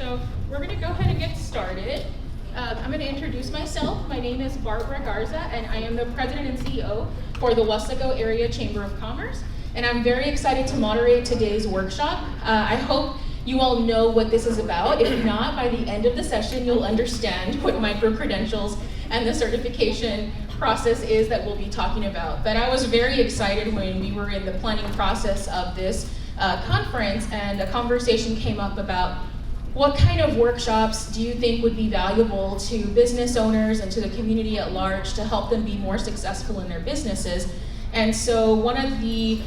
So we're going to go ahead and get started. I'm going to introduce myself. My name is Barbara Garza, and I am the President and CEO for the Wesco Area Chamber of Commerce. And I'm very excited to moderate today's workshop. I hope you all know what this is about. If not, by the end of the session, you'll understand what micro-credentials and the certification process is that we'll be talking about. But I was very excited when we were in the planning process of this conference, and a conversation came up about what kind of workshops do you think would be valuable to business owners and to the community at large to help them be more successful in their businesses. And so one of the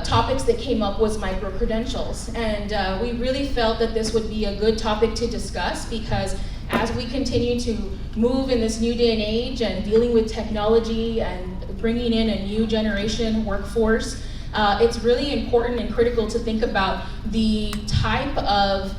topics that came up was micro-credentials. And we really felt that this would be a good topic to discuss, because as we continue to move in this new day and age and dealing with technology and bringing in a new generation workforce, it's really important and critical to think about the type of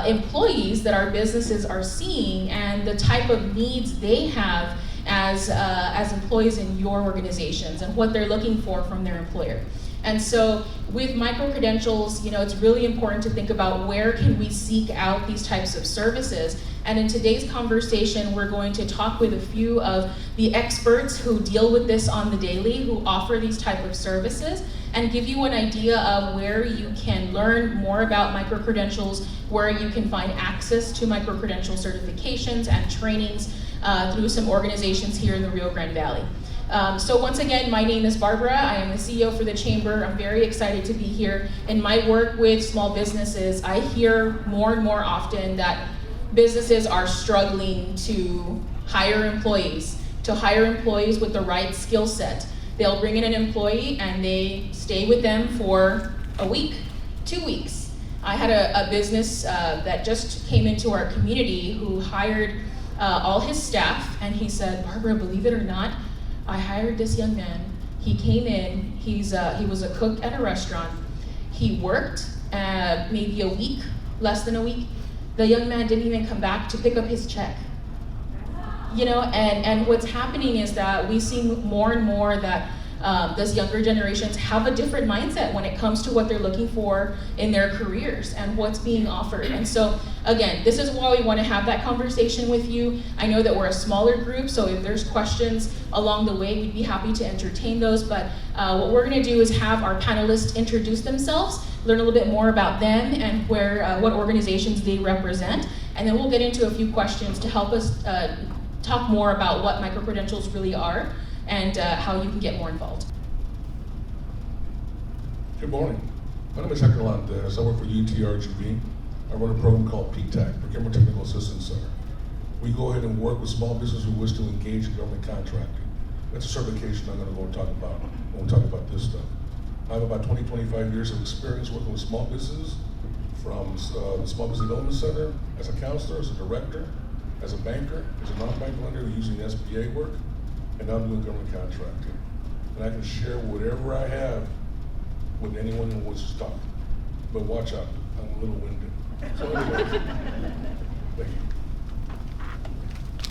employees that our businesses are seeing and the type of needs they have as employees in your organizations and what they're looking for from their employer. And so with micro-credentials, it's really important to think about where can we seek out these types of services. And in today's conversation, we're going to talk with a few of the experts who deal with this on the daily, who offer these type of services, and give you an idea of where you can learn more about micro-credentials, where you can find access to micro-credential certifications and trainings through some organizations here in the Rio Grande Valley. So once again, my name is Barbara. I am the CEO for the Chamber. I'm very excited to be here. In my work with small businesses, I hear more and more often that businesses are struggling to hire employees with the right skill set. They'll bring in an employee and they stay with them for a week, 2 weeks. I had a business that just came into our community who hired all his staff, and he said, "Barbara, believe it or not, I hired this young man. He came in, he was a cook at a restaurant. He worked maybe a week, less than a week. The young man didn't even come back to pick up his check." And what's happening is that we see more and more that those younger generations have a different mindset when it comes to what they're looking for in their careers and what's being offered. And so, again, this is why we want to have that conversation with you. I know that we're a smaller group, so if there's questions along the way, we'd be happy to entertain those. But what we're going to do is have our panelists introduce themselves, learn a little bit more about them and what organizations they represent, and then we'll get into a few questions to help us talk more about what micro-credentials really are and how you can get more involved. Good morning. My name is Hector Landes. I work for UTRGV. I run a program called PTAC, Procurement Technical Assistance Center. We go ahead and work with small businesses who wish to engage in government contracting. That's a certification I'm going to go and talk about when we talk about this stuff. I have about 25 years of experience working with small businesses, from the Small Business Development Center, as a counselor, as a director, as a banker, as a non-bank lender using SBA work, and now I'm doing government contracting. And I can share whatever I have with anyone who wants to talk. But watch out, I'm a little winded. So anyway, thank you.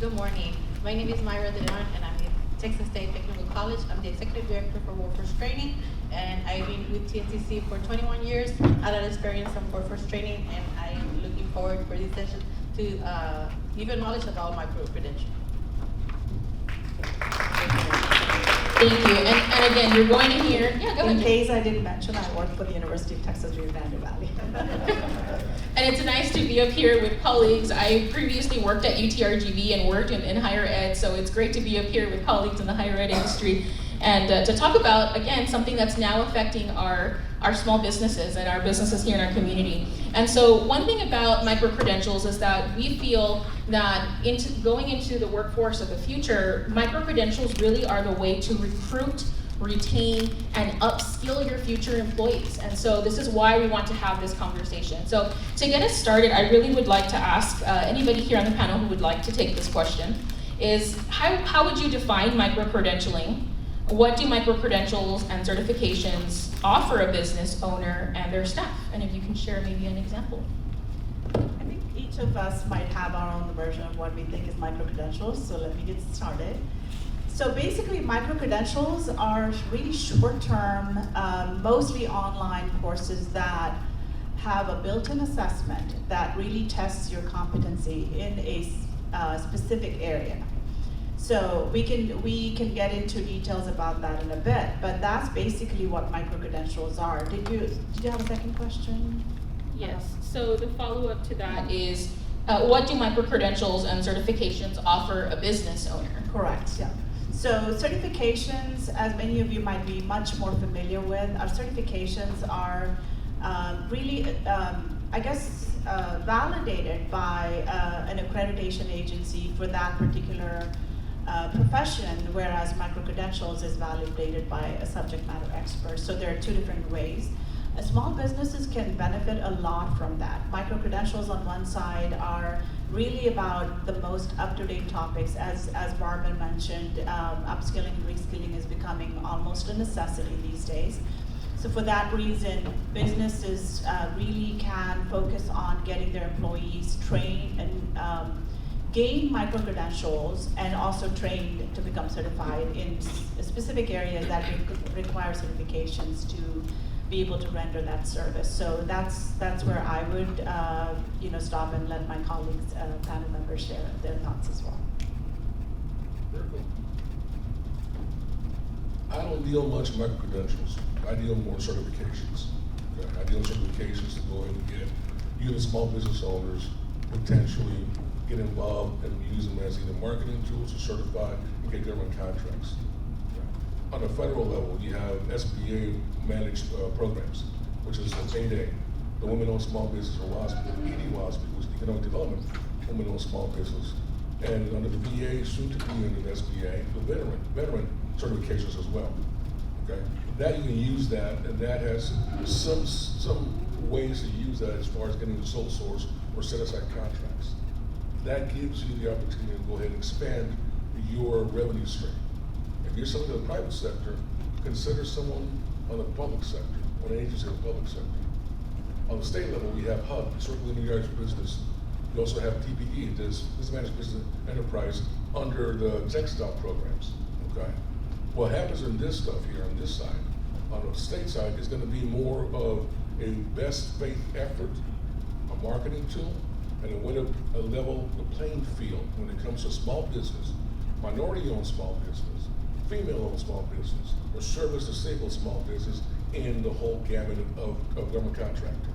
Good morning. My name is Myra DeLeon, and I'm at Texas State Technical College. I'm the Executive Director for Workforce Training, and I've been with TSTC for 21 years. I have a lot of experience on workforce training, and I am looking forward for this session to give you knowledge about micro-credentials. Thank you. And again, you're going to hear, go ahead. In case I didn't mention, I work for the University of Texas, Rio Grande Valley. And it's nice to be up here with colleagues. I previously worked at UTRGV and worked in higher ed, so it's great to be up here with colleagues in the higher ed industry and to talk about, again, something that's now affecting our small businesses and our businesses here in our community. And so one thing about micro-credentials is that we feel that going into the workforce of the future, micro-credentials really are the way to recruit, retain, and upskill your future employees. And so this is why we want to have this conversation. So to get us started, I really would like to ask anybody here on the panel who would like to take this question is, how would you define micro-credentialing? What do micro-credentials and certifications offer a business owner and their staff? And if you can share maybe an example. I think each of us might have our own version of what we think is micro-credentials, so let me get started. So basically, micro-credentials are really short-term, mostly online courses that have a built-in assessment that really tests your competency in a specific area. So we can get into details about that in a bit, but that's basically what micro-credentials are. Did you have a second question? Yes, so the follow-up to that is, what do micro-credentials and certifications offer a business owner? Correct, yeah. So certifications, as many of you might be much more familiar with, our certifications are really, validated by an accreditation agency for that particular profession, whereas micro-credentials is validated by a subject matter expert. So there are two different ways. Small businesses can benefit a lot from that. Micro-credentials on one side are really about the most up-to-date topics. As Barbara mentioned, upskilling and reskilling is becoming almost a necessity these days. So for that reason, businesses really can focus on getting their employees trained and gain micro-credentials and also trained to become certified in specific areas that require certifications to be able to render that service. So that's where I would stop and let my colleagues, panel members share their thoughts as well. Very cool. I don't deal much with micro-credentials. I deal more with certifications. Okay? I deal with certifications to go ahead and get you, the small business owners, potentially get involved and use them as either marketing tools to certify and get government contracts. Okay? On a federal level, you have SBA managed programs, which is the 8A, the Women-Owned Small Business, or WASB, the ED-WASB, which is Economic Development, Women-Owned Small Business. And under the VA, soon to be under the SBA, the veteran certifications as well. Okay, that you can use that, and that has some ways to use that as far as getting the sole source or set aside contracts. That gives you the opportunity to go ahead and expand your revenue stream. If you're someone in the private sector, consider someone on the public sector, or an agency in the public sector. On the state level, we have HUB, Circle of New York's Business. We also have TPE, this Managed Business Enterprise, under the textile programs. Okay. What happens in this stuff here on this side, on the state side, is going to be more of a best faith effort, a marketing tool, and a way to level the playing field when it comes to small business, minority-owned small business, female-owned small business, or service-disabled small business in the whole gamut of government contracting.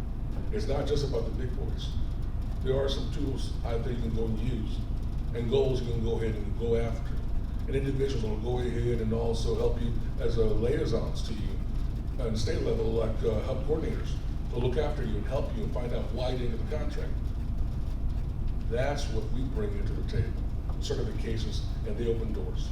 It's not just about the big boys. There are some tools out there you can go and use, and goals you can go ahead and go after. And individuals will go ahead and also help you as liaisons to you at the state level, like HUB coordinators, to look after you and help you and find out why you didn't get the contract. That's what we bring into the table, certifications, and they open doors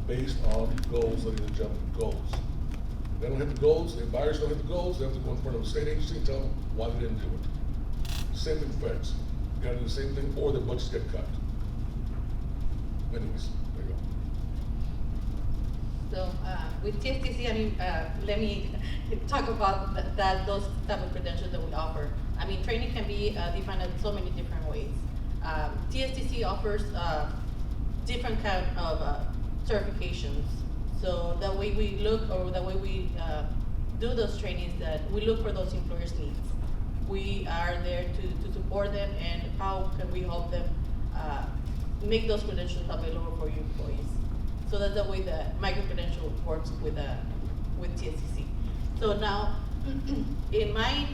based on goals, ladies and gentlemen, goals. If they don't hit the goals, the buyers don't hit the goals, they have to go in front of a state agency and tell them why they didn't do it. Same thing for feds. You gotta do the same thing, or the budgets get cut. Anyways, there you go. So with TSTC, let me talk about those type of credentials that we offer. Training can be defined in so many different ways. TSTC offers different kind of certifications. So the way we look, or the way we do those trainings, that we look for those employers' needs. We are there to support them, and how can we help them make those credentials available for your employees. So that's the way the micro-credential works with TSTC. So now, in my,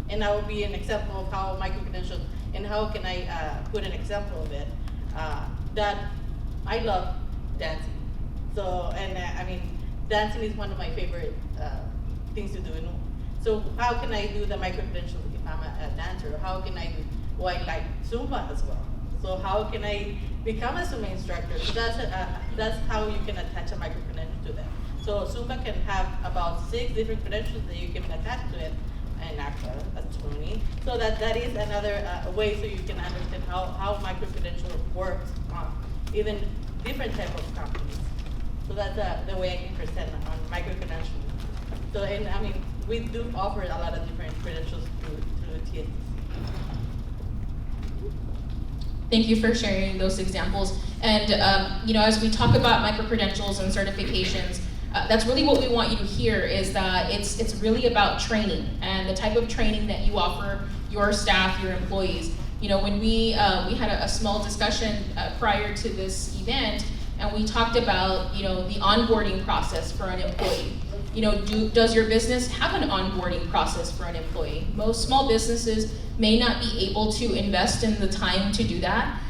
and I will be an example of how micro-credentials, and how can I put an example of it, that I love dancing. So, dancing is one of my favorite things to do. So how can I do the micro-credentials if I'm a dancer? How can I do, I like Zumba as well. So how can I become a Zumba instructor? So that's how you can attach a micro-credential to that. So Zumba can have about 6 different credentials that you can attach to it, and that's 20. So that is another way so you can understand how micro-credential works on even different type of companies. So that's the way I can present on micro-credentials. So, we do offer a lot of different credentials through TSTC. Thank you for sharing those examples. And as we talk about micro-credentials and certifications, that's really what we want you to hear, is that it's really about training and the type of training that you offer your staff, your employees. You know, when we had a small discussion prior to this event, and we talked about, you know, the onboarding process for an employee. You know, does your business have an onboarding process for an employee? Most small businesses may not be able to invest in the time to do that,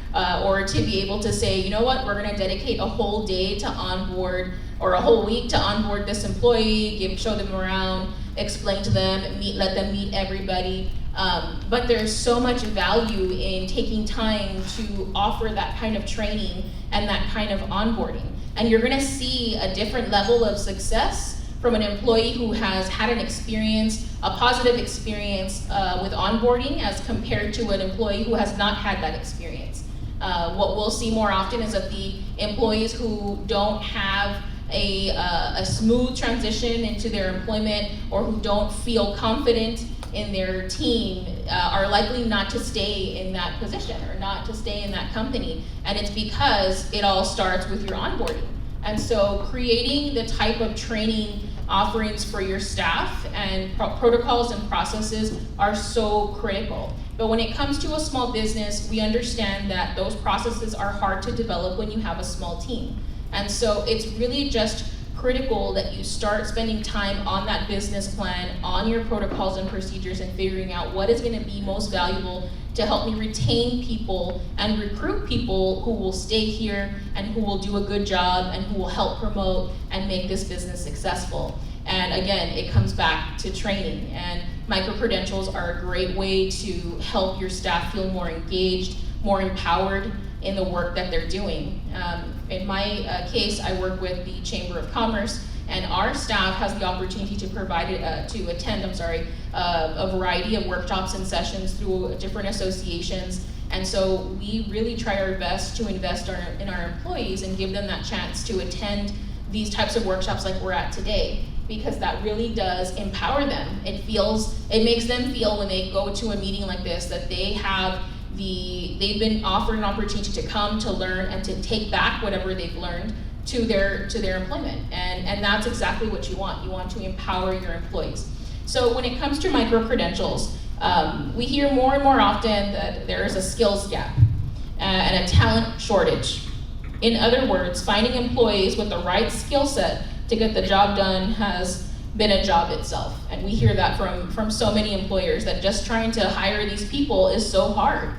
or to be able to say, you know what, we're gonna dedicate a whole day to onboard, or a whole week to onboard this employee, show them around, explain to them, let them meet everybody. But there's so much value in taking time to offer that kind of training and that kind of onboarding. And you're gonna see a different level of success from an employee who has had an experience, a positive experience with onboarding, as compared to an employee who has not had that experience. What we'll see more often is that the employees who don't have a smooth transition into their employment, or who don't feel confident in their team, are likely not to stay in that position or not to stay in that company. And it's because it all starts with your onboarding. And so creating the type of training offerings for your staff and protocols and processes are so critical. But when it comes to a small business, we understand that those processes are hard to develop when you have a small team. And so it's really just critical that you start spending time on that business plan, on your protocols and procedures, and figuring out what is going to be most valuable to help me retain people and recruit people who will stay here and who will do a good job and who will help promote and make this business successful. And again, it comes back to training, and micro-credentials are a great way to help your staff feel more engaged, more empowered in the work that they're doing. In my case, I work with the Chamber of Commerce, and our staff has the opportunity to attend a variety of workshops and sessions through different associations. And so we really try our best to invest in our employees and give them that chance to attend these types of workshops like we're at today, because that really does empower them. It makes them feel, when they go to a meeting like this, that they've been offered an opportunity to come, to learn, and to take back whatever they've learned to their employment. And that's exactly what you want. You want to empower your employees. So when it comes to micro-credentials, we hear more and more often that there is a skills gap and a talent shortage. In other words, finding employees with the right skill set to get the job done has been a job itself. And we hear that from so many employers, that just trying to hire these people is so hard.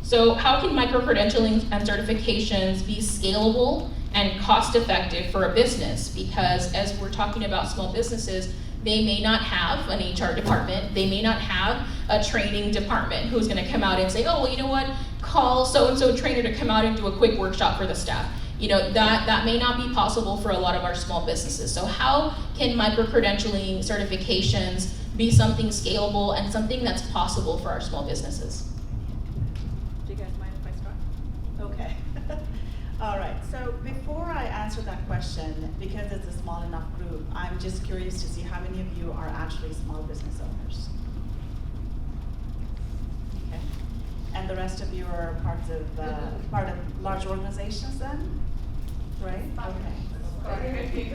So how can micro-credentialing and certifications be scalable and cost-effective for a business? Because as we're talking about small businesses, they may not have an HR department, they may not have a training department who's gonna come out and say, oh, well, you know what, call so-and-so trainer to come out and do a quick workshop for the staff. You know, that may not be possible for a lot of our small businesses. So how can micro-credentialing certifications be something scalable and something that's possible for our small businesses? Do you guys mind if I start? Okay. All right, so before I answer that question, because it's a small enough group, I'm just curious to see how many of you are actually small business owners. Okay. And the rest of you are part of large organizations then? Right? Okay.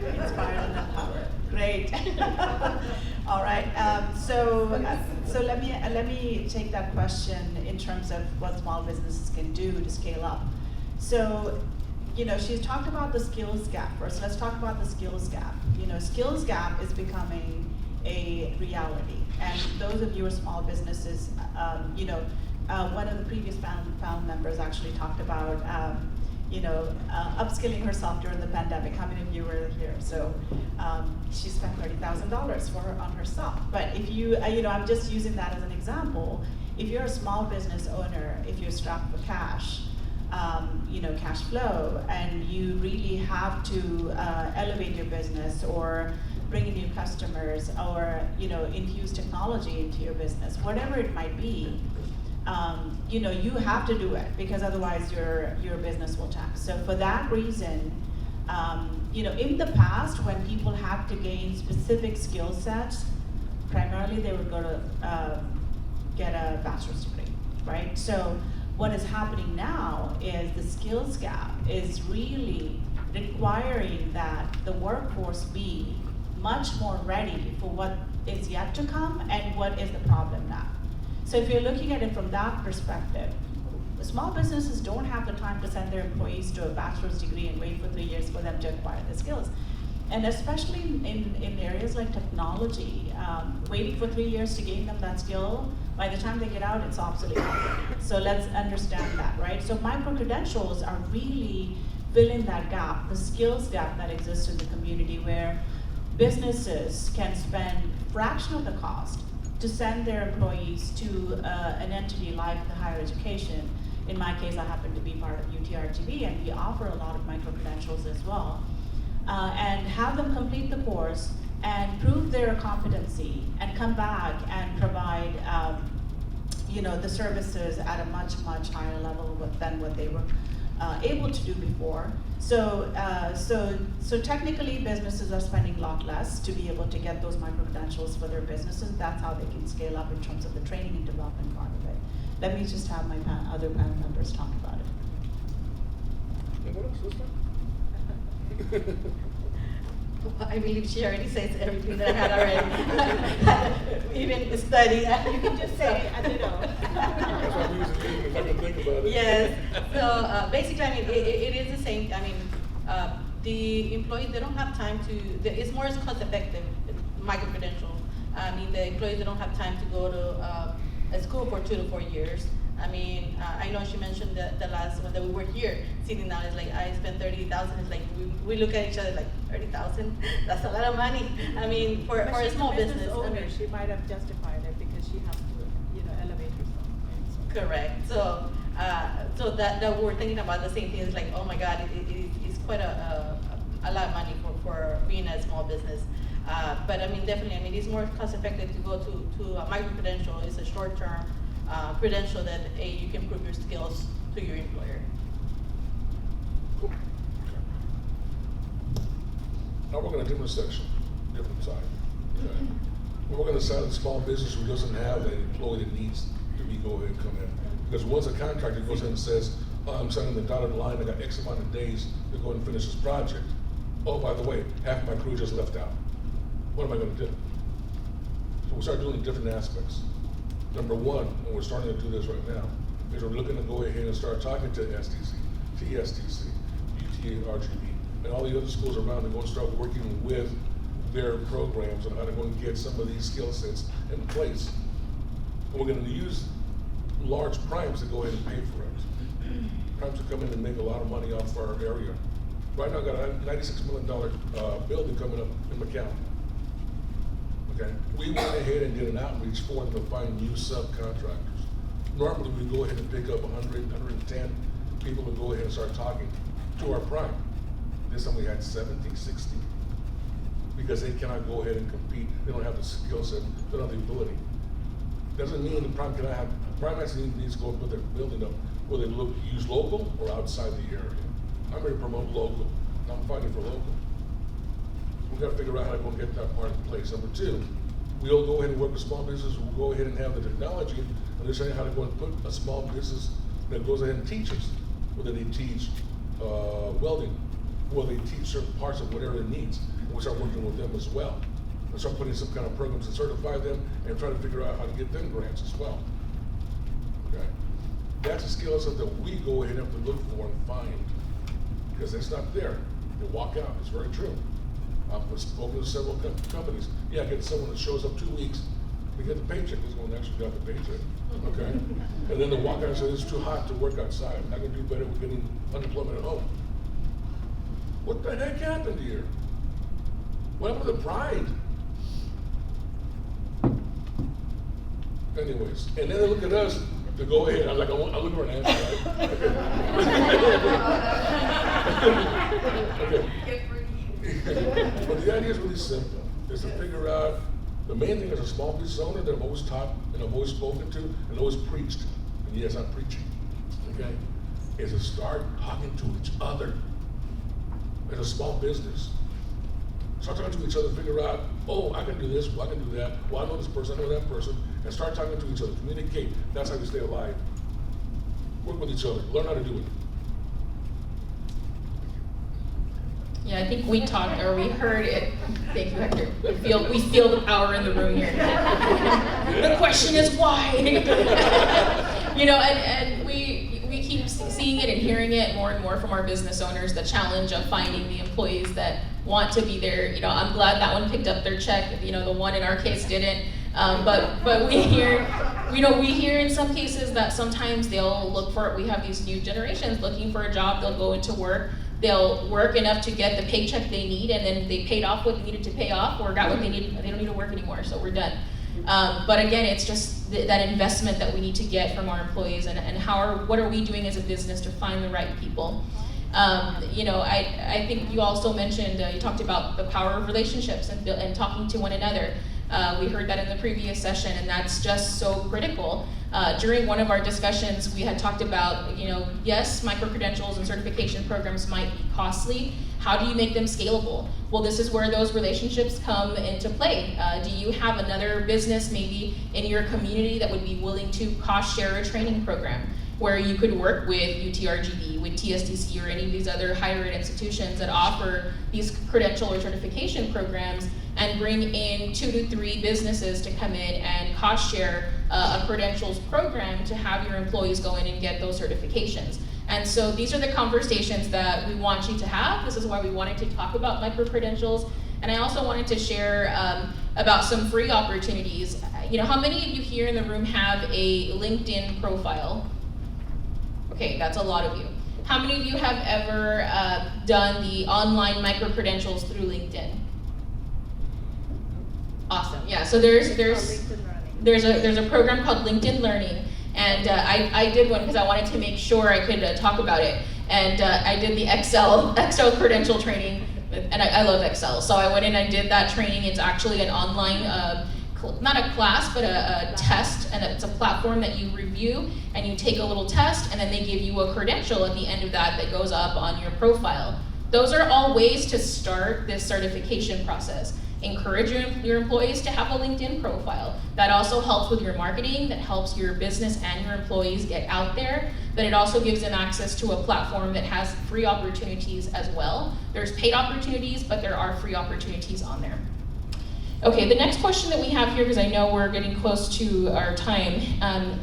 Inspired and empowered. Great. All right. So let me take that question in terms of what small businesses can do to scale up. So, you know, she's talked about the skills gap first. Let's talk about the skills gap. You know, skills gap is becoming a reality. And those of you who are small businesses, you know, one of the previous panel members actually talked about, you know, upskilling herself during the pandemic. How many of you were here? So she spent $30,000 on herself. But if you, you know, I'm just using that as an example. If you're a small business owner, if you're strapped for cash, you know, cash flow, and you really have to elevate your business or bring in new customers or, you know, infuse technology into your business, whatever it might be, you know, you have to do it, because otherwise your business will tax. So for that reason, you know, in the past, when people had to gain specific skill sets, primarily they would go to get a bachelor's degree, right? So what is happening now is the skills gap is really requiring that the workforce be much more ready for what is yet to come and what is the problem now. So if you're looking at it from that perspective, small businesses don't have the time to send their employees to a bachelor's degree and wait for 3 years for them to acquire the skills. And especially in areas like technology, waiting for 3 years to gain them that skill, by the time they get out, it's obsolete. So let's understand that, right? So micro-credentials are really filling that gap, the skills gap that exists in the community, where businesses can spend a fraction of the cost to send their employees to an entity like the higher education. In my case, I happen to be part of UTRGV, and we offer a lot of micro-credentials as well. And have them complete the course and prove their competency and come back and provide the services at a much, much higher level than what they were able to do before. So technically businesses are spending a lot less to be able to get those micro-credentials for their businesses. That's how they can scale up in terms of the training and development part of it. Let me just have my other panel members talk about it. And what else was that? I believe she already says everything that I had already. Even studied. You can just say, I don't know. That's why we use it if I can think about it. Yes. So basically, I mean, it is the same. I mean, the employees, they don't have time to. It's more cost effective. Micro credentials. I mean, the employees, they don't have time to go to a school for 2 to 4 years. I mean, I know she mentioned the last one that we were here sitting down. It's like I spent $30,000. It's like we look at each other like $30,000. That's a lot of money. I mean, for a small business. Owner, I mean, she might have justified it because she has to, elevate herself. Right? So. correct. So that we're thinking about the same thing. It's like, oh my God, it's quite a lot of money for being a small business. But I mean, definitely, I mean, it's more cost effective to go to a micro credential. It's a short term credential that you can prove your skills to your employer. Cool. Now we're going to different section, different side. Okay. We're going to side of the small business who doesn't have an employee that needs to be go ahead and come in. Because once a contractor goes in and says, I'm signing the dotted line, I got X amount of days to go and finish this project. Oh, by the way, half my crew just left out. What am I going to do? So we start doing different aspects. Number one, and we're starting to do this right now, is we're looking to go ahead and start talking to STC, TSTC, UTRGV, and all the other schools around and go and start working with their programs on how to go and get some of these skill sets in place. And we're going to use large primes to go ahead and pay for it. Primes will come in and make a lot of money off our area. Right now, I've got a $96 million building coming up in McAllen. Okay, we went ahead and did an outreach for them to find new subcontractors. Normally, we go ahead and pick up 100, 110 people and go ahead and start talking to our prime. This time we had 70, 60, because they cannot go ahead and compete. They don't have the skill set, they don't have the ability. Doesn't mean the prime cannot have, prime actually needs to go and put their building up, whether they use local or outside the area. I'm ready to promote local, I'm fighting for local. We've got to figure out how to go and get that part in place. Number two, we'll go ahead and work with small businesses. We'll go ahead and have the technology and understand how to go and put a small business that goes ahead and teaches, whether they teach welding, whether they teach certain parts of whatever it needs. And we'll start working with them as well. We'll start putting some kind of programs to certify them and try to figure out how to get them grants as well. Okay, that's a skill set that we go ahead and have to look for and find, because it's not there. They walk out. It's very true. I've spoken to several companies. Yeah, I get someone that shows up 2 weeks, they get the paycheck. This one actually got the paycheck, okay? And then they walk out and say, it's too hot to work outside. I can do better with getting unemployment at home. What the heck happened here? What happened to the pride? Anyways, and then they look at us to go ahead. I'm looking for an answer, right? Okay. But the idea is really simple, is to figure out, the main thing as a small business owner that I've always taught and I've always spoken to and always preached, and yes, I'm preaching, okay, is to start talking to each other as a small business. Start talking to each other, figure out, oh, I can do this, well, I can do that, well, I know this person, I know that person, and start talking to each other, communicate. That's how you stay alive. Work with each other, learn how to do it. Yeah, I think we talked, or we heard it. Thank you, Hector. We feel the power in the room here. The question is why? You know, and we keep seeing it and hearing it more and more from our business owners, the challenge of finding the employees that want to be there. You know, I'm glad that one picked up their check. You know, the one in our case didn't. But we hear in some cases that sometimes they'll look for, we have these new generations looking for a job, they'll go into work, they'll work enough to get the paycheck they need, and then they paid off what they needed to pay off, or got what they needed, they don't need to work anymore, so we're done. But again, it's just that investment that we need to get from our employees, and what are we doing as a business to find the right people? You know, I think you also mentioned, you talked about the power of relationships and talking to one another. We heard that in the previous session, and that's just so critical. During one of our discussions, we had talked about, you know, yes, micro-credentials and certification programs might be costly. How do you make them scalable? Well, this is where those relationships come into play. Do you have another business maybe in your community that would be willing to cost share a training program where you could work with UTRGV, with TSTC, or any of these other higher ed institutions that offer these credential or certification programs, and bring in 2 to 3 businesses to come in and cost share a credentials program to have your employees go in and get those certifications. And so these are the conversations that we want you to have. This is why we wanted to talk about micro-credentials. And I also wanted to share about some free opportunities. You know, how many of you here in the room have a LinkedIn profile? Okay, that's a lot of you. How many of you have ever done the online micro-credentials through LinkedIn? Awesome, yeah, so there's a program called LinkedIn Learning, and I did one because I wanted to make sure I could talk about it, and I did the Excel credential training, and I love Excel, so I went in and I did that training. It's actually an online, not a class, but a test, and it's a platform that you review, and you take a little test, and then they give you a credential at the end of that goes up on your profile. Those are all ways to start this certification process. Encourage your employees to have a LinkedIn profile. That also helps with your marketing, that helps your business and your employees get out there, but it also gives them access to a platform that has free opportunities as well. There's paid opportunities, but there are free opportunities on there. Okay, the next question that we have here, because I know we're getting close to our time,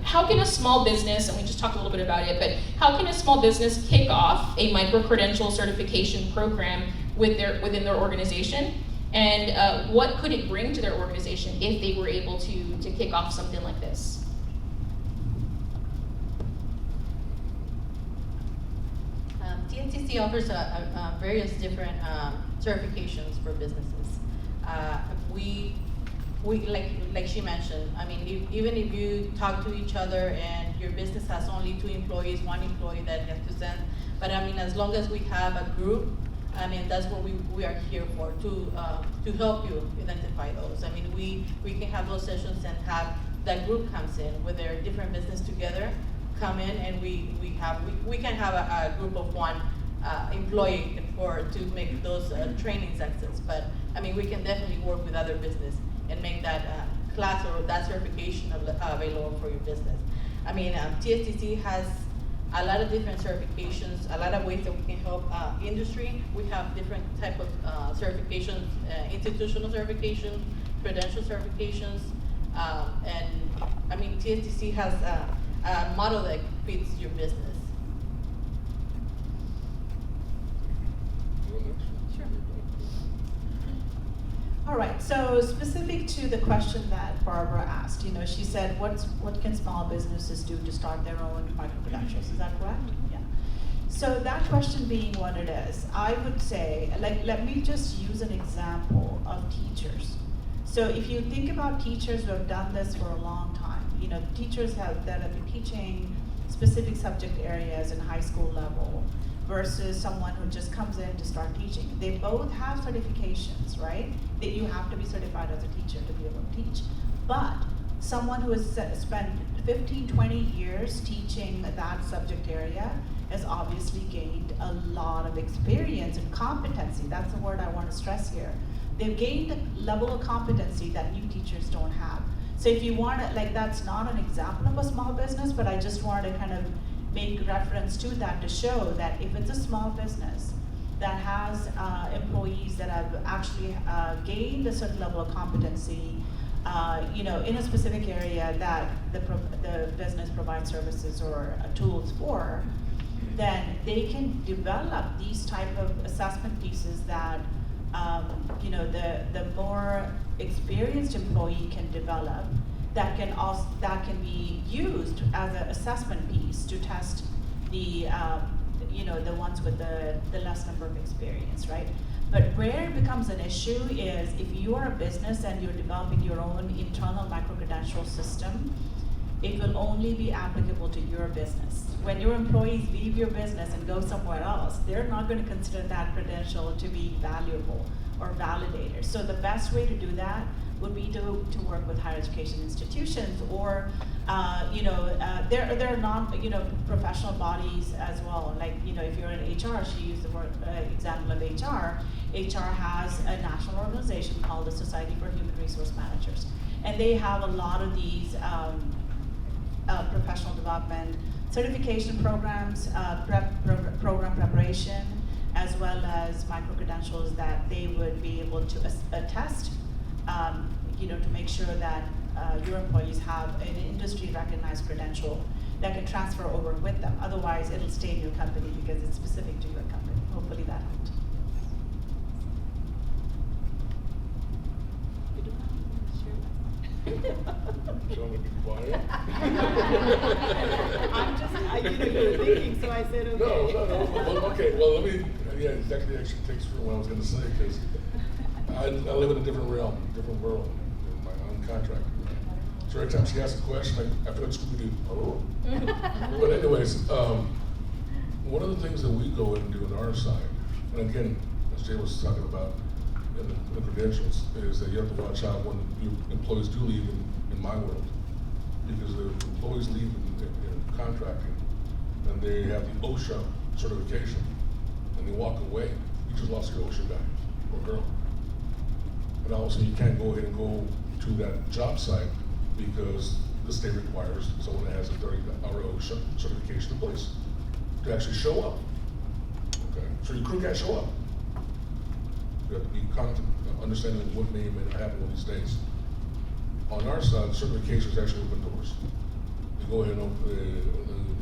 how can a small business, and we just talked a little bit about it, but how can a small business kick off a micro-credential certification program within their organization? And what could it bring to their organization if they were able to kick off something like this? TNCC offers various different certifications for businesses. We like she mentioned, I mean, even if you talk to each other and your business has only 2 employees, 1 employee that has to send, but I mean, as long as we have a group, I mean, that's what we are here for, to help you identify those. I mean, we can have those sessions and have that group comes in with their different business together, come in, and we can have a group of 1 employee to make those training sessions. But I mean, we can definitely work with other business and make that class or that certification available for your business. I mean, TSTC has a lot of different certifications, a lot of ways that we can help industry. We have different type of certifications, institutional certifications, credential certifications, and I mean, TSTC has a model that fits your business. Sure. All right, so specific to the question that Barbara asked, you know, she said, what can small businesses do to start their own micro-credentials? Is that correct? Yeah. So that question being what it is, I would say, let me just use an example of teachers. So if you think about teachers who have done this for a long time, you know, teachers that have been teaching specific subject areas in high school level versus someone who just comes in to start teaching. They both have certifications, right? That you have to be certified as a teacher to be able to teach. But someone who has spent 15, 20 years teaching that subject area has obviously gained a lot of experience and competency. That's the word I want to stress here. They've gained a level of competency that new teachers don't have. So if you want to, like, that's not an example of a small business, but I just wanted to kind of make reference to that to show that if it's a small business that has employees that have actually gained a certain level of competency, in a specific area that the business provides services or tools for, then they can develop these type of assessment pieces that the more experienced employee can develop, that can be used as an assessment piece to test the ones with the less number of experience, right? But where it becomes an issue is if you are a business and you're developing your own internal micro-credential system, it will only be applicable to your business. When your employees leave your business and go somewhere else, they're not going to consider that credential to be valuable or validated. So the best way to do that would be to work with higher education institutions, or there are non-professional bodies as well. Like, if you're in HR, she used the word example of HR. HR has a national organization called the Society for Human Resource Managers, and they have a lot of these professional development certification programs, program preparation, as well as micro-credentials that they would be able to attest, to make sure that your employees have an industry-recognized credential that can transfer over with them. Otherwise, it'll stay in your company because it's specific to your company. Hopefully that helped. Shall we be quiet? You were thinking, so I said, okay. No. Well, okay, well, let me, it actually takes from what I was going to say, because I live in a different realm, different world, in my own contract. So every time she asks a question, I feel like Scooby-Doo. Oh. But anyways, one of the things that we go in and do on our side, and again, as Jay was talking about in the credentials, is that you have to watch out when your employees do leave in my world. Because the employees leave in contracting, and they have the OSHA certification, and they walk away, you just lost your OSHA guy or girl. And all of a sudden you can't go ahead and go to that job site because the state requires someone that has a 30-hour OSHA certification in place to actually show up. Okay, so your crew can't show up. You have to be understanding what may or may not happen one of these days. On our side, certifications actually open doors. You go ahead and open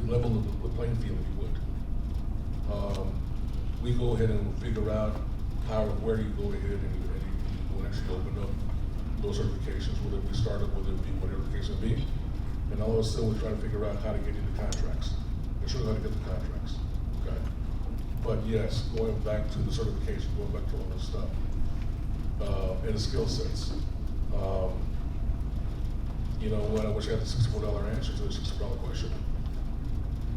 the level of the playing field, if you would. We go ahead and figure out how or where you go ahead and you actually open up those certifications, whether it be startup, whether it be whatever the case may be. And all of a sudden, we're trying to figure out how to get into contracts. We're sure how to get the contracts, okay? But yes, going back to the certification, going back to all this stuff, and the skill sets. I wish I had a $64 answer to the $64 question.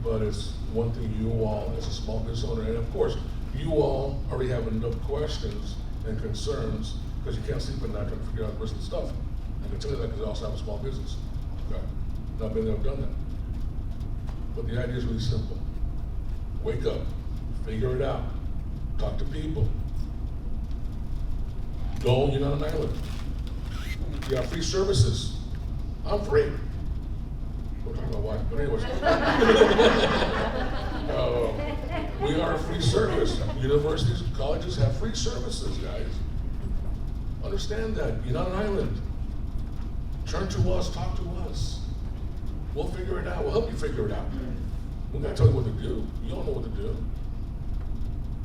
But it's one thing you all, as a small business owner, and of course, you all already have enough questions and concerns because you can't sleep at night trying to figure out the rest of the stuff. I can tell you that because I also have a small business. Okay, not many have done that. But the idea is really simple. Wake up, figure it out, talk to people. You're not an island. You got free services. I'm free. We're talking about what? But anyways. We are a free service. Universities and colleges have free services, guys. Understand that. You're not an island. Turn to us, talk to us. We'll figure it out. We'll help you figure it out. We're not telling you what to do. You don't know what to do.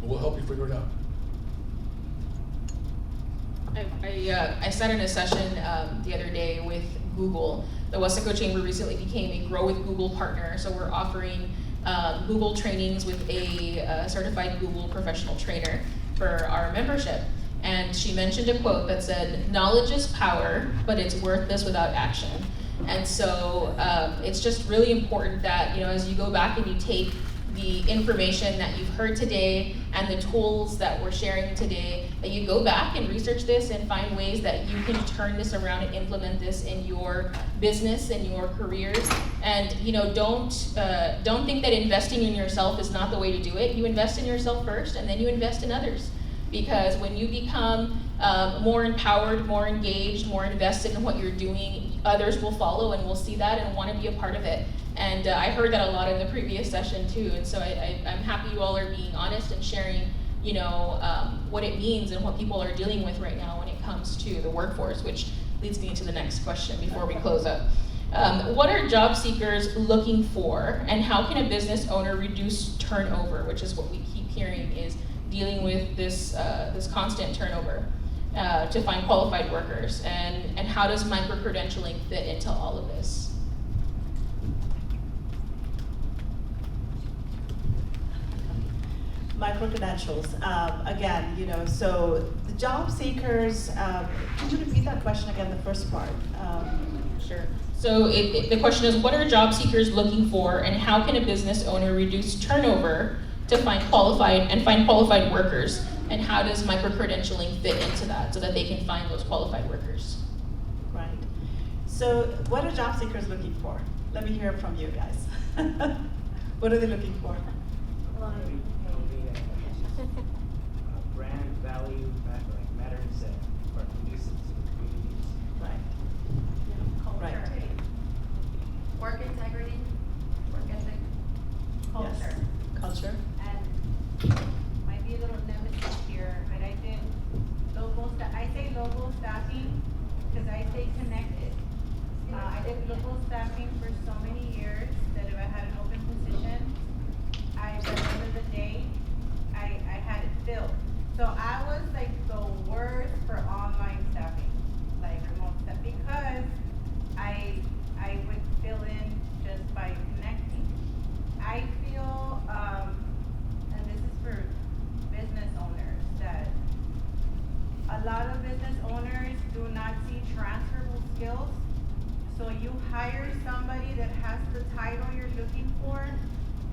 But we'll help you figure it out. I sat in a session the other day with Google. The Wesco Chamber recently became a Grow with Google partner, so we're offering Google trainings with a certified Google professional trainer for our membership. And she mentioned a quote that said, "Knowledge is power, but it's worthless without action." And so it's just really important that, as you go back and you take the information that you've heard today and the tools that we're sharing today, that you go back and research this and find ways that you can turn this around and implement this in your business and your careers. And don't think that investing in yourself is not the way to do it. You invest in yourself first, and then you invest in others. Because when you become more empowered, more engaged, more invested in what you're doing, others will follow and will see that and want to be a part of it. And I heard that a lot in the previous session too, and so I'm happy you all are being honest and sharing, what it means and what people are dealing with right now when it comes to the workforce, which leads me into the next question before we close up. What are job seekers looking for, and how can a business owner reduce turnover, which is what we keep hearing is dealing with this constant turnover to find qualified workers, and how does micro-credentialing fit into all of this? Micro-credentials, again, so the job seekers, could you repeat that question again, the first part? Sure. So the question is, what are job seekers looking for, and how can a business owner reduce turnover to find qualified workers, and how does micro-credentialing fit into that so that they can find those qualified workers? Right. So what are job seekers looking for? Let me hear from you guys. What are they looking for? Brand value matters that are conducive to the communities. Right. Culture. Right. Work integrity, work ethic, culture. Yes. Culture. And might be a little nemesis here, but I say local staffing because I stay connected. I did local staffing for so many years that if I had an open position, at the end of the day, I had it filled. So I was like the worst for online staffing, like remote stuff, because I would fill in just by connecting. I feel, and this is for business owners, that a lot of business owners do not see transferable skills. So you hire somebody that has the title you're looking for,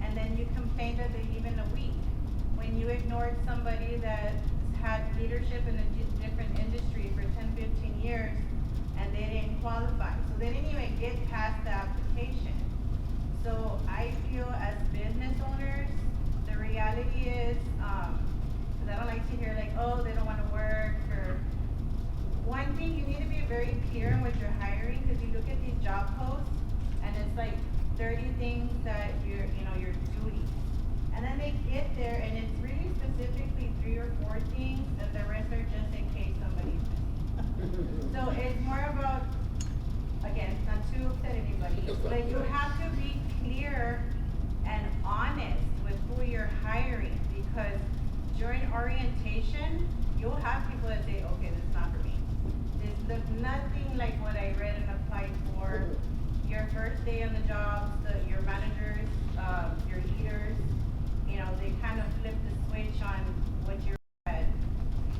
and then you complain that they leave in a week. When you ignored somebody that had leadership in a different industry for 10, 15 years, and they didn't qualify. So they didn't even get past the application. So I feel as business owners, the reality is, because I don't like to hear like, oh, they don't want to work, or one thing, you need to be very clear on what you're hiring, because you look at these job posts, and it's like 30 things that your duties. And then they get there, and it's really specifically 3 or 4 things, and the rest are just in case somebody's missing. So it's more about, again, not to upset anybody, but you have to be clear and honest with who you're hiring, because during orientation, you'll have people that say, okay, this is not for me. This looks nothing like what I read and applied for. Your first day on the job, your managers, your leaders, they kind of flip the switch on what you read.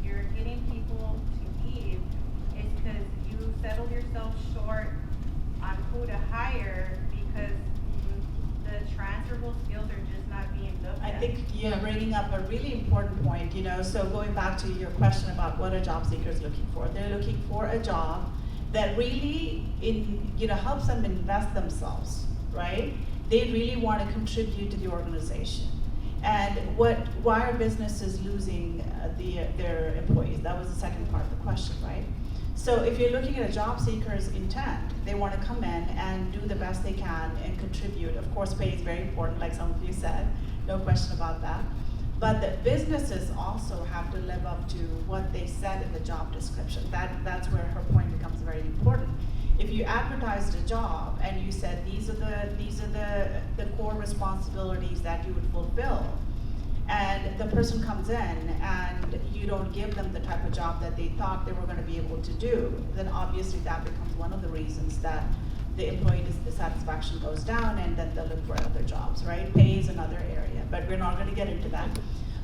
You're getting people to leave, it's because you settled yourself short on who to hire, because the transferable skills are just not being looked at. I think you're bringing up a really important point, so going back to your question about what are job seekers looking for. They're looking for a job that really helps them invest themselves, right? They really want to contribute to the organization. And why are businesses losing their employees? That was the second part of the question, right? So if you're looking at a job seeker's intent, they want to come in and do the best they can and contribute. Of course, pay is very important, like some of you said, no question about that. But the businesses also have to live up to what they said in the job description. That's where her point becomes very important. If you advertised a job and you said these are the core responsibilities that you would fulfill, and the person comes in and you don't give them the type of job that they thought they were going to be able to do, then obviously that becomes one of the reasons that the employee dissatisfaction goes down, and then they'll look for other jobs, right? Pay is another area, but we're not going to get into that.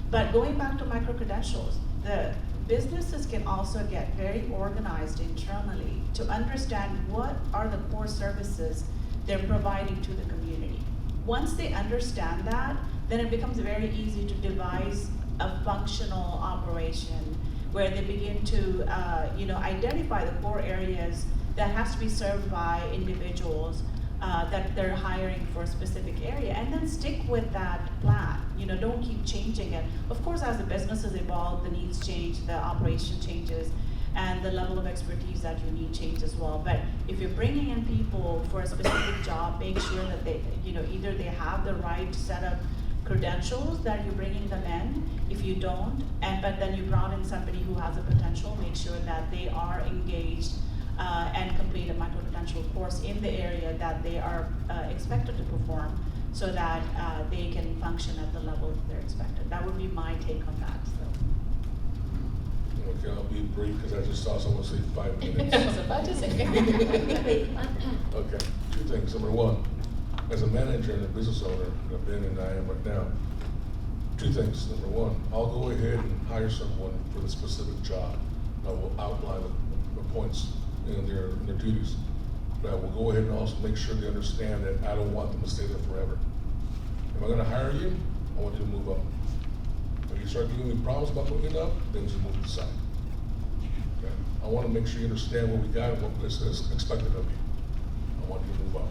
But going back to micro-credentials, the businesses can also get very organized internally to understand what are the core services they're providing to the community. Once they understand that, then it becomes very easy to devise a functional operation where they begin to identify the core areas that has to be served by individuals that they're hiring for a specific area, and then stick with that plan. Don't keep changing it. Of course, as the businesses evolve, the needs change, the operation changes, and the level of expertise that you need change as well. But if you're bringing in people for a specific job, make sure that they, either they have the right set of credentials that you're bringing them in. If you don't, but then you brought in somebody who has a potential, make sure that they are engaged and complete a micro-credential course in the area that they are expected to perform, so that they can function at the level that they're expected. That would be my take on that. So. Okay, I'll be brief because I just saw someone say 5 minutes. I was about to say. Okay, 2 things. Number 1, as a manager and a business owner, I've been and I am right now, 2 things. Number 1, I'll go ahead and hire someone for the specific job. I will outline the points in their duties. But I will go ahead and also make sure they understand that I don't want them to stay there forever. If I'm gonna hire you, I want you to move up. If you start giving me problems about moving up, then just move to the side. Okay? I wanna make sure you understand what we got and what is expected of you. I want you to move up.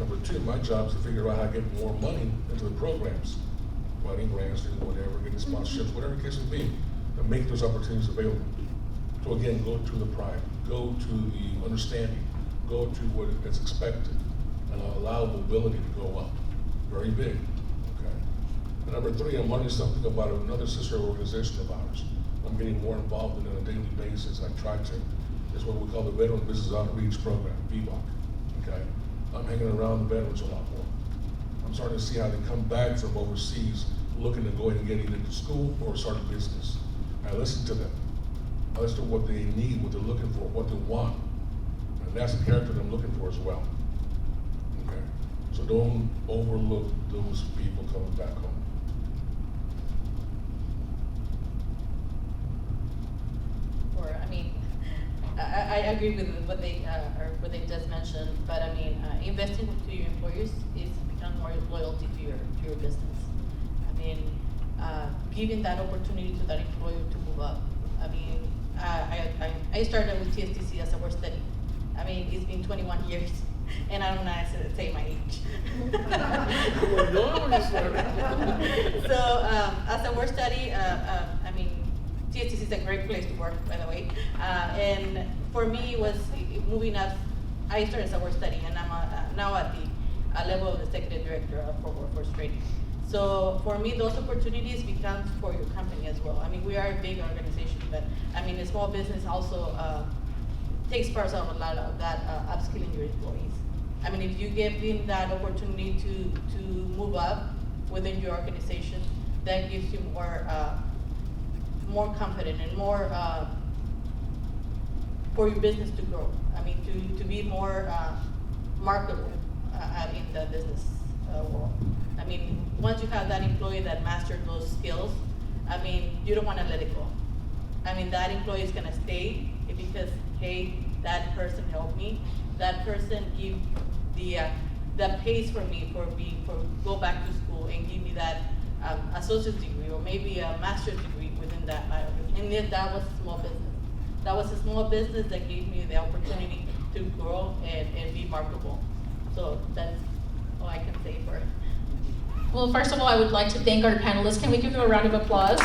Number 2, my job is to figure out how to get more money into the programs. Running grants, doing whatever, getting sponsorships, whatever the case may be, to make those opportunities available. So again, go to the pride, go to the understanding, go to what is expected, and allow mobility to go up. Very big, okay? And number 3, I'm learning something about another sister organization of ours. I'm getting more involved in it on a daily basis. I try to. It's what we call the Veteran Business Outreach Program, VBOC, okay? I'm hanging around the veterans a lot more. I'm starting to see how they come back from overseas looking to go ahead and get either to school or start a business. I listen to them. I listen to what they need, what they're looking for, what they want. And that's the character that I'm looking for as well. Okay? So don't overlook those people coming back home. Or, I mean, I agree with what they just mentioned, but I mean, investing to your employers is becoming more loyalty to your business. I mean, giving that opportunity to that employer to move up. I mean, I started with TSTC as a work study. I mean, it's been 21 years, and I don't know how to say my age. So, as a work study, I mean, TSTC is a great place to work, by the way. And for me, it was moving up. I started as a work study, and I'm now at the level of executive director for workforce training. So for me, those opportunities become for your company as well. I mean, we are a big organization, but I mean, a small business also takes part of a lot of that upskilling your employees. I mean, if you give them that opportunity to move up within your organization, that gives you more confident and more for your business to grow. I mean, to be more marketable in the business world. I mean, once you have that employee that mastered those skills, I mean, you don't want to let it go. I mean, that employee is going to stay because, hey, that person helped me. That person give the pace for me for go back to school and give me that associate degree or maybe a master's degree within that line. And then that was a small business. That was a small business that gave me the opportunity to grow and be marketable. So that's all I can say for it. Well, first of all, I would like to thank our panelists. Can we give them a round of applause?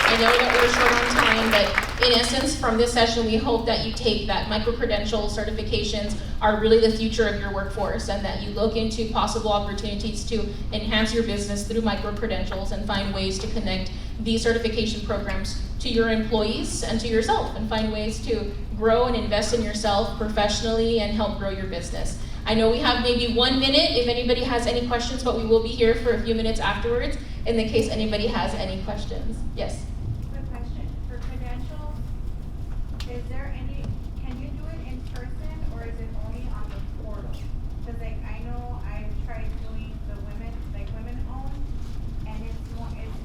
I know that we're short on time, but in essence, from this session, we hope that you take that micro-credential certifications are really the future of your workforce, and that you look into possible opportunities to enhance your business through micro-credentials and find ways to connect these certification programs to your employees and to yourself, and find ways to grow and invest in yourself professionally and help grow your business. I know we have maybe 1 minute if anybody has any questions, but we will be here for a few minutes afterwards in the case anybody has any questions. Yes? Quick question. For credentials, is there any, can you do it in person or is it only on the portal? Because like I know I've tried doing the women owned, and it's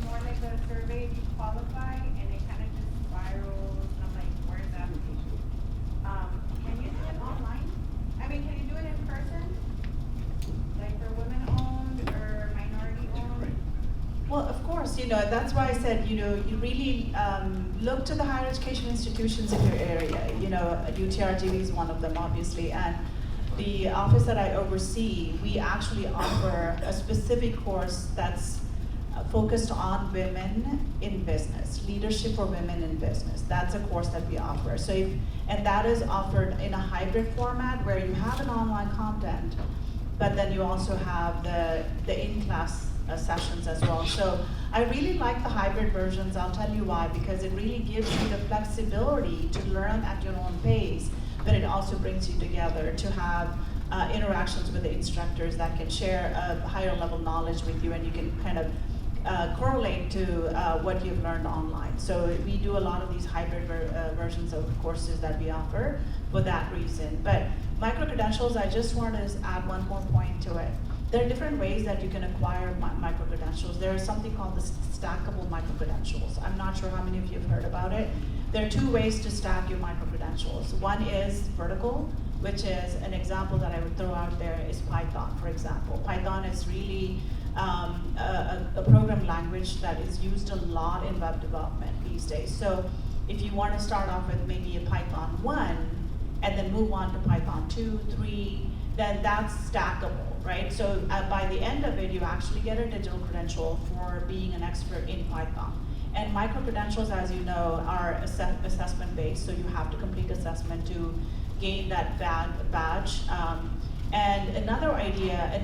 more like a survey if you qualify, and it kind of just spirals, and I'm like, where's the application? Can you do it online? I mean, can you do it in person? Like for women owned or minority owned? Well, of course, that's why I said, you really look to the higher education institutions in your area. UTRGV is one of them, obviously, and the office that I oversee, we actually offer a specific course that's focused on women in business, leadership for women in business. That's a course that we offer. And that is offered in a hybrid format where you have an online content, but then you also have the in-class sessions as well. So I really like the hybrid versions. I'll tell you why, because it really gives you the flexibility to learn at your own pace, but it also brings you together to have interactions with the instructors that can share a higher level knowledge with you, and you can kind of correlate to what you've learned online. So we do a lot of these hybrid versions of courses that we offer for that reason. But micro-credentials, I just want to add one more point to it. There are different ways that you can acquire micro-credentials. There is something called the stackable micro-credentials. I'm not sure how many of you have heard about it. There are two ways to stack your micro-credentials. One is vertical, which is an example that I would throw out there is Python, for example. Python is really a program language that is used a lot in web development these days. So if you want to start off with maybe a Python 1 and then move on to Python 2, 3, then that's stackable, right? So by the end of it, you actually get a digital credential for being an expert in Python. And micro-credentials, as you know, are assessment-based, so you have to complete assessment to gain that badge. And another idea,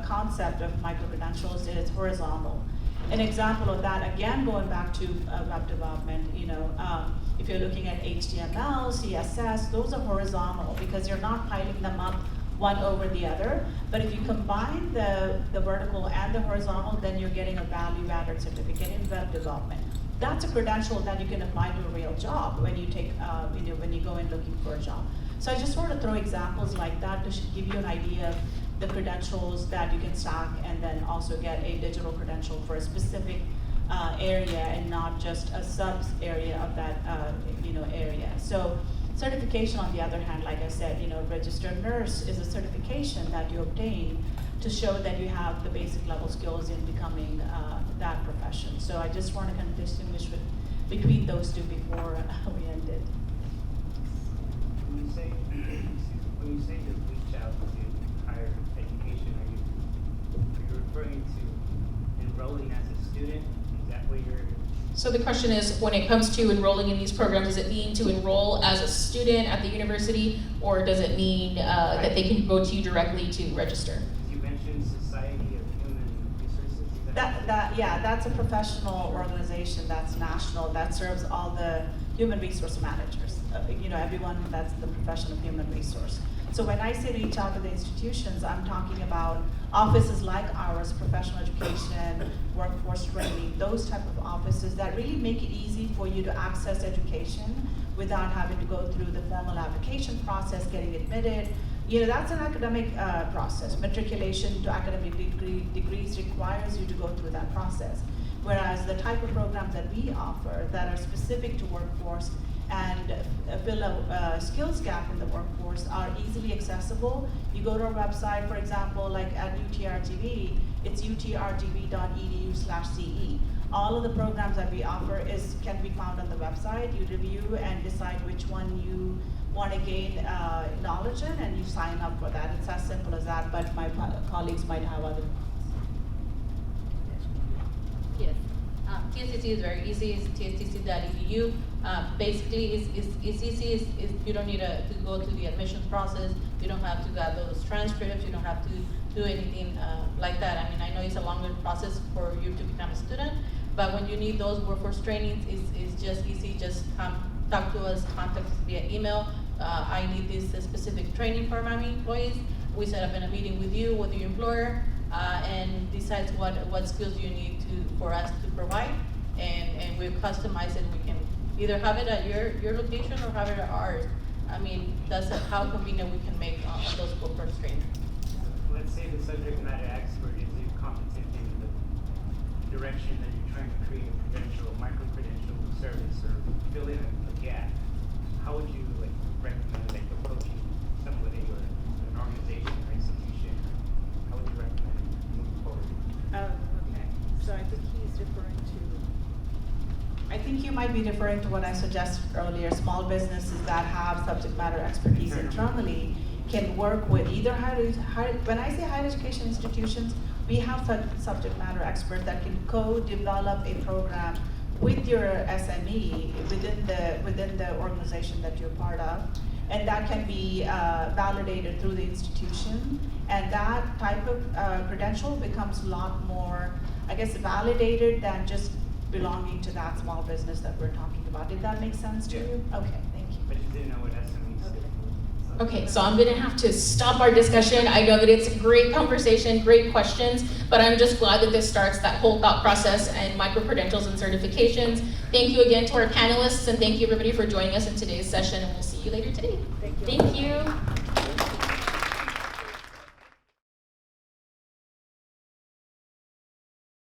concept of micro-credentials is horizontal. An example of that, again, going back to web development, if you're looking at HTML, CSS, those are horizontal because you're not piling them up one over the other. But if you combine the vertical and the horizontal, then you're getting a value-added certificate in web development. That's a credential that you can apply to a real job when you take, when you go in looking for a job. So I just want to throw examples like that to give you an idea of the credentials that you can stack and then also get a digital credential for a specific area and not just a sub area of that area. So certification, on the other hand, like I said, registered nurse is a certification that you obtain to show that you have the basic level skills in becoming that profession. So I just want to kind of distinguish between those two before we end it. When you say to reach out to higher education, are you referring to enrolling as a student? Is that what you're? So the question is, when it comes to enrolling in these programs, does it mean to enroll as a student at the university, or does it mean that they can go to you directly to register? You mentioned Society of Human Resources. That's a professional organization that's national that serves all the human resource managers. Everyone that's the profession of human resource. So when I say reach out to the institutions, I'm talking about offices like ours, professional education, workforce training, those type of offices that really make it easy for you to access education without having to go through the formal application process, getting admitted. That's an academic process. Matriculation to academic degrees requires you to go through that process. Whereas the type of programs that we offer that are specific to workforce and fill a skills gap in the workforce are easily accessible. You go to our website, for example, like at UTRGV, it's utrgv.edu/CE. All of the programs that we offer can be found on the website. You review and decide which one you want to gain knowledge in, and you sign up for that. It's as simple as that, but my colleagues might have other. Yes, TSTC is very easy. It's tstc.edu. Basically, it's easy. You don't need to go through the admissions process. You don't have to get those transcripts. You don't have to do anything like that. I mean, I know it's a longer process for you to become a student, but when you need those workforce trainings, it's just easy. Just talk to us, contact us via email. I need this specific training for my employees. We set up a meeting with you, with your employer, and decides what skills you need for us to provide, and we customize it. We can either have it at your location or have it at ours. I mean, that's how convenient we can make those workforce trainings. Let's say the subject matter expert is incompetent in the direction that you're trying to create a credential, micro-credential service, or fill in a gap. How would you recommend approaching somebody or an organization or institution? How would you recommend moving forward? Okay, so I think he's referring to. I think you might be referring to what I suggested earlier. Small businesses that have subject matter expertise internally can work with either when I say higher education institutions, we have subject matter experts that can co-develop a program with your SME within the organization that you're part of, and that can be validated through the institution. And that type of credential becomes a lot more, I guess, validated than just belonging to that small business that we're talking about. Did that make sense to Yeah. you? Okay, thank you. But you didn't know what SME stood for. Okay, so I'm gonna have to stop our discussion. I know that it's a great conversation, great questions, but I'm just glad that this starts that whole thought process and micro-credentials and certifications. Thank you again to our panelists, and thank you everybody for joining us in today's session, and we'll see you later today. Thank you. Thank you.